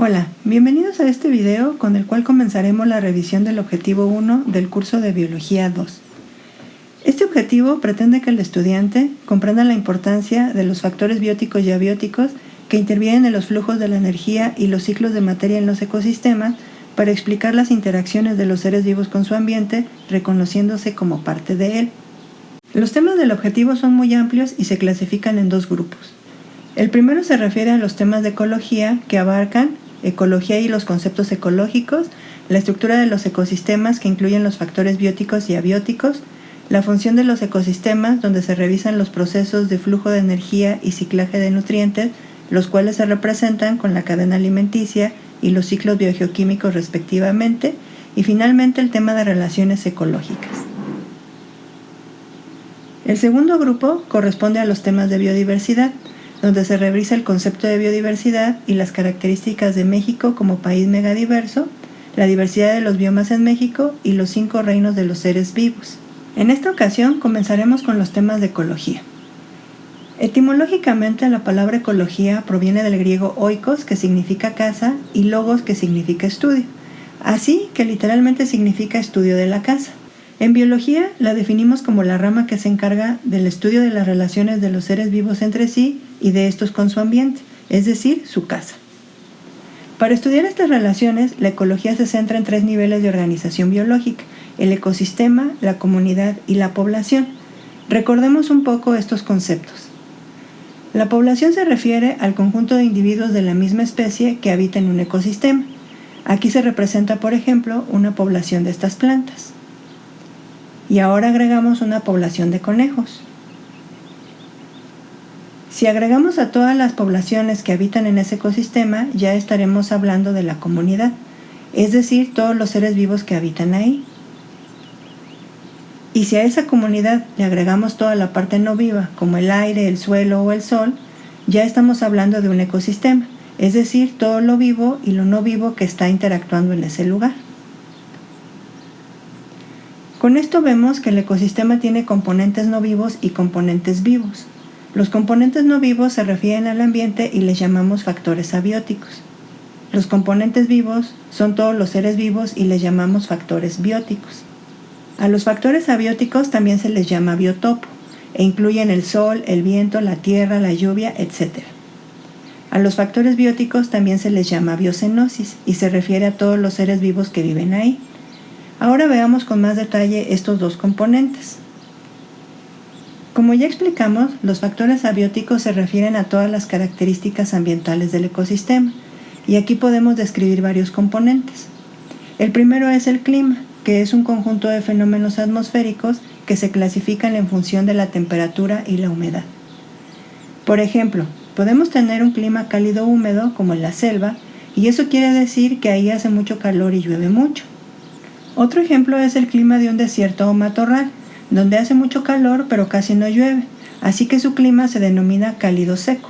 Hola, bienvenidos a este video con el cual comenzaremos la revisión del objetivo 1 del curso de Biología 2. Este objetivo pretende que el estudiante comprenda la importancia de los factores bióticos y abióticos que intervienen en los flujos de la energía y los ciclos de materia en los ecosistemas para explicar las interacciones de los seres vivos con su ambiente, reconociéndose como parte de él. Los temas del objetivo son muy amplios y se clasifican en dos grupos. El primero se refiere a los temas de ecología que abarcan ecología y los conceptos ecológicos, la estructura de los ecosistemas que incluyen los factores bióticos y abióticos, la función de los ecosistemas donde se revisan los procesos de flujo de energía y ciclaje de nutrientes, los cuales se representan con la cadena alimenticia y los ciclos biogeoquímicos respectivamente, y finalmente el tema de relaciones ecológicas. El segundo grupo corresponde a los temas de biodiversidad, donde se revisa el concepto de biodiversidad y las características de México como país megadiverso, la diversidad de los biomas en México y los 5 reinos de los seres vivos. En esta ocasión comenzaremos con los temas de ecología. Etimológicamente la palabra ecología proviene del griego oikos, que significa casa, y logos, que significa estudio, así que literalmente significa estudio de la casa. En biología la definimos como la rama que se encarga del estudio de las relaciones de los seres vivos entre sí y de estos con su ambiente, es decir, su casa. Para estudiar estas relaciones, la ecología se centra en 3 niveles de organización biológica: el ecosistema, la comunidad y la población. Recordemos un poco estos conceptos. La población se refiere al conjunto de individuos de la misma especie que habita en un ecosistema. Aquí se representa, por ejemplo, una población de estas plantas. Y ahora agregamos una población de conejos. Si agregamos a todas las poblaciones que habitan en ese ecosistema, ya estaremos hablando de la comunidad, es decir, todos los seres vivos que habitan ahí. Y si a esa comunidad le agregamos toda la parte no viva, como el aire, el suelo o el sol, ya estamos hablando de un ecosistema, es decir, todo lo vivo y lo no vivo que está interactuando en ese lugar. Con esto vemos que el ecosistema tiene componentes no vivos y componentes vivos. Los componentes no vivos se refieren al ambiente y les llamamos factores abióticos. Los componentes vivos son todos los seres vivos y les llamamos factores bióticos. A los factores abióticos también se les llama biotopo, e incluyen el sol, el viento, la tierra, la lluvia, etc. A los factores bióticos también se les llama biocenosis y se refiere a todos los seres vivos que viven ahí. Ahora veamos con más detalle estos dos componentes. Como ya explicamos, los factores abióticos se refieren a todas las características ambientales del ecosistema, y aquí podemos describir varios componentes. El primero es el clima, que es un conjunto de fenómenos atmosféricos que se clasifican en función de la temperatura y la humedad. Por ejemplo, podemos tener un clima cálido húmedo, como en la selva, y eso quiere decir que ahí hace mucho calor y llueve mucho. Otro ejemplo es el clima de un desierto o matorral, donde hace mucho calor pero casi no llueve, así que su clima se denomina cálido seco.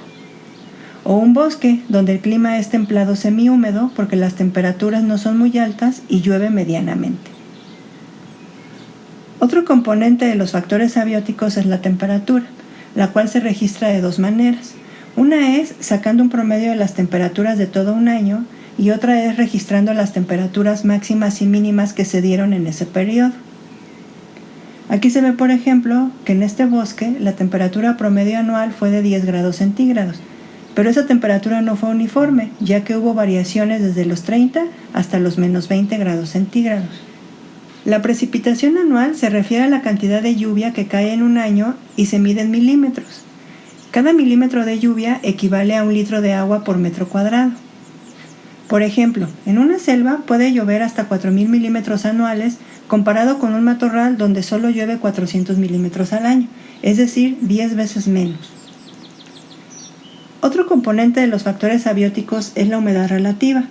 O un bosque, donde el clima es templado semihúmedo porque las temperaturas no son muy altas y llueve medianamente. Otro componente de los factores abióticos es la temperatura, la cual se registra de 2 maneras. Una es sacando un promedio de las temperaturas de todo un año, y otra es registrando las temperaturas máximas y mínimas que se dieron en ese periodo. Aquí se ve, por ejemplo, que en este bosque la temperatura promedio anual fue de 10 grados centígrados, pero esa temperatura no fue uniforme, ya que hubo variaciones desde los 30 hasta los menos 20 grados centígrados. La precipitación anual se refiere a la cantidad de lluvia que cae en un año y se mide en milímetros. Cada milímetro de lluvia equivale a 1 litro de agua por metro cuadrado. Por ejemplo, en una selva puede llover hasta 4.000 milímetros anuales, comparado con un matorral donde solo llueve 400 milímetros al año, es decir, 10 veces menos. Otro componente de los factores abióticos es la humedad relativa,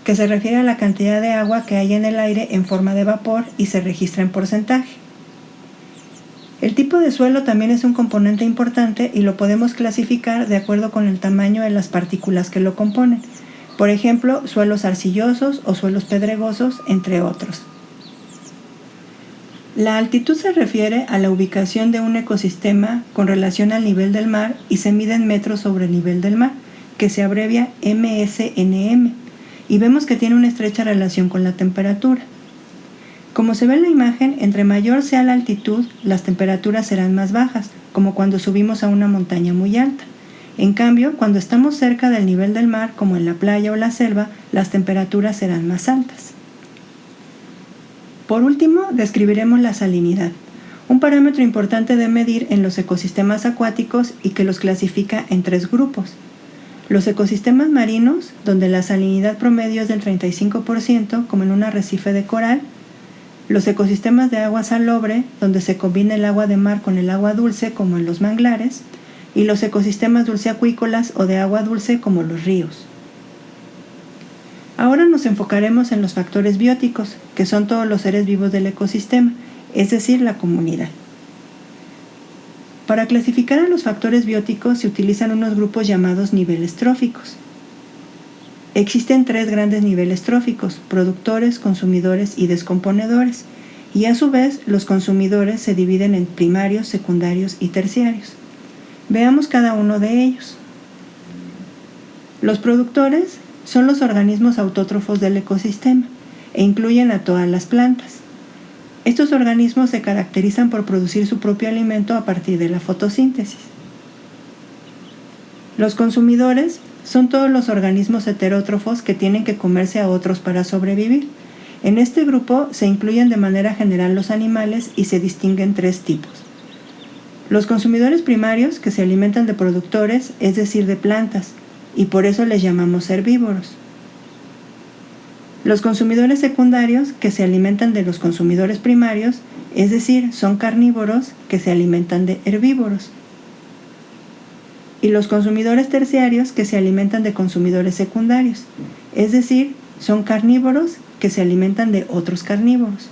que se refiere a la cantidad de agua que hay en el aire en forma de vapor y se registra en porcentaje. El tipo de suelo también es un componente importante y lo podemos clasificar de acuerdo con el tamaño de las partículas que lo componen. Por ejemplo, suelos arcillosos o suelos pedregosos, entre otros. La altitud se refiere a la ubicación de un ecosistema con relación al nivel del mar y se mide en metros sobre el nivel del mar, que se abrevia MSNM. y vemos que tiene una estrecha relación con la temperatura. Como se ve en la imagen, entre mayor sea la altitud, las temperaturas serán más bajas, como cuando subimos a una montaña muy alta. En cambio, cuando estamos cerca del nivel del mar, como en la playa o la selva, las temperaturas serán más altas. Por último, describiremos la salinidad, un parámetro importante de medir en los ecosistemas acuáticos y que los clasifica en 3 grupos. Los ecosistemas marinos, donde la salinidad promedio es del 35%, como en un arrecife de coral. Los ecosistemas de agua salobre, donde se combina el agua de mar con el agua dulce, como en los manglares. Y los ecosistemas dulceacuícolas o de agua dulce, como los ríos. Ahora nos enfocaremos en los factores bióticos, que son todos los seres vivos del ecosistema, es decir, la comunidad. Para clasificar a los factores bióticos se utilizan unos grupos llamados niveles tróficos. Existen 3 grandes niveles tróficos: productores, consumidores y descomponedores, y a su vez los consumidores se dividen en primarios, secundarios y terciarios. Veamos cada uno de ellos. Los productores son los organismos autótrofos del ecosistema e incluyen a todas las plantas. Estos organismos se caracterizan por producir su propio alimento a partir de la fotosíntesis. Los consumidores son todos los organismos heterótrofos que tienen que comerse a otros para sobrevivir. En este grupo se incluyen de manera general los animales y se distinguen 3 tipos. Los consumidores primarios, que se alimentan de productores, es decir, de plantas, y por eso les llamamos herbívoros. Los consumidores secundarios, que se alimentan de los consumidores primarios, es decir, son carnívoros que se alimentan de herbívoros. Y los consumidores terciarios, que se alimentan de consumidores secundarios, es decir, son carnívoros que se alimentan de otros carnívoros.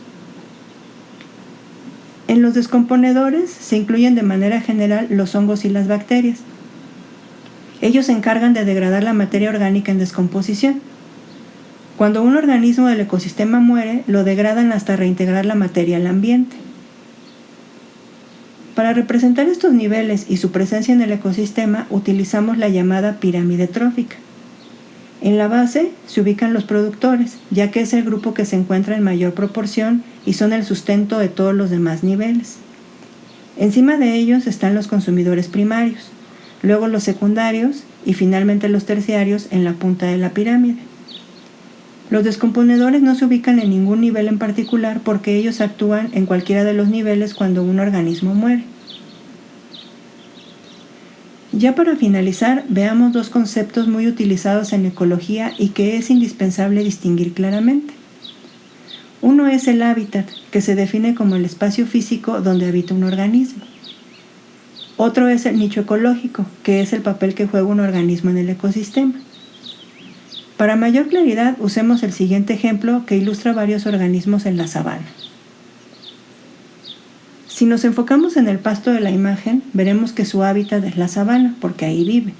En los descomponedores se incluyen de manera general los hongos y las bacterias. Ellos se encargan de degradar la materia orgánica en descomposición. Cuando un organismo del ecosistema muere, lo degradan hasta reintegrar la materia al ambiente. Para representar estos niveles y su presencia en el ecosistema, utilizamos la llamada pirámide trófica. En la base se ubican los productores, ya que es el grupo que se encuentra en mayor proporción y son el sustento de todos los demás niveles. Encima de ellos están los consumidores primarios, luego los secundarios y finalmente los terciarios en la punta de la pirámide. Los descomponedores no se ubican en ningún nivel en particular porque ellos actúan en cualquiera de los niveles cuando un organismo muere. Ya para finalizar, veamos 2 conceptos muy utilizados en ecología y que es indispensable distinguir claramente. Uno es el hábitat, que se define como el espacio físico donde habita un organismo. Otro es el nicho ecológico, que es el papel que juega un organismo en el ecosistema. Para mayor claridad, usemos el siguiente ejemplo que ilustra varios organismos en la sabana. Si nos enfocamos en el pasto de la imagen, veremos que su hábitat es la sabana, porque ahí vive.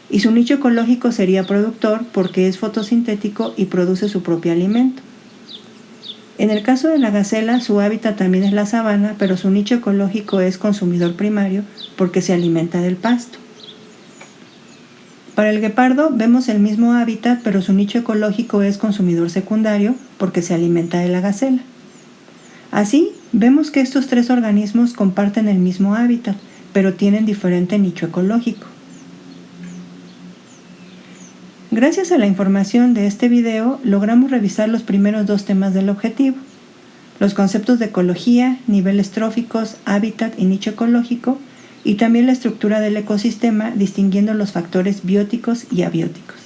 Y su nicho ecológico sería productor, porque es fotosintético y produce su propio alimento. En el caso de la gacela, su hábitat también es la sabana, pero su nicho ecológico es consumidor primario, porque se alimenta del pasto. Para el guepardo vemos el mismo hábitat, pero su nicho ecológico es consumidor secundario, porque se alimenta de la gacela. Así, vemos que estos 3 organismos comparten el mismo hábitat, pero tienen diferente nicho ecológico. Gracias a la información de este video, logramos revisar los primeros 2 temas del objetivo: los conceptos de ecología, niveles tróficos, hábitat y nicho ecológico, y también la estructura del ecosistema, distinguiendo los factores bióticos y abióticos.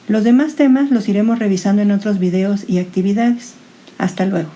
Los demás temas los iremos revisando en otros videos y actividades. Hasta luego.